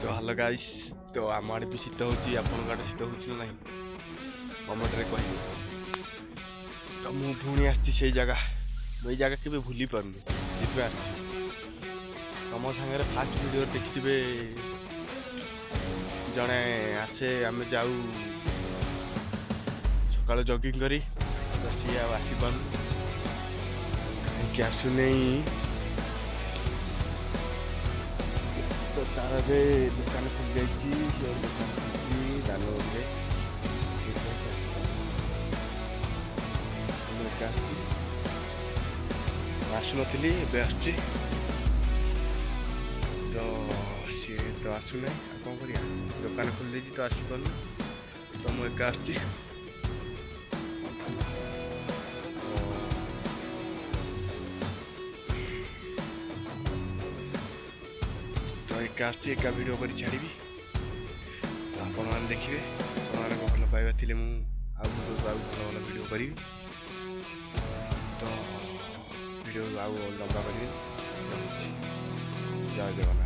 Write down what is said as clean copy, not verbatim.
तो hello guys, तो आम आड़े भी शीत होची आपन आड़े शीत होची ना नहीं कमेंट रे कहिए। तो मु पुणी आछि से जगह मुई जगह केबे भूली परनु सेतबे तम संगे फास्ट वीडियो देखिथिबे जणे आसे आमे जाऊ सकाळ जॉगिंग करी तो सी आसी पानु क्या सुने तो तार भी दुकान खुल जाइए दुकान खुली दानोरे आसुनी आसुची तो सी तो आसुना कौन कर दुकान खुल जाइए तो आसपार तो मुझे एका आसुची तो एका आसुची एका वीडियो कर छाड़ी तो आपण मैंने देखिए आपको भल पाइबा थी मुझे भल भल वीडियो करी तो वीडियो आउ लंबा करी जय जगन्नाथ।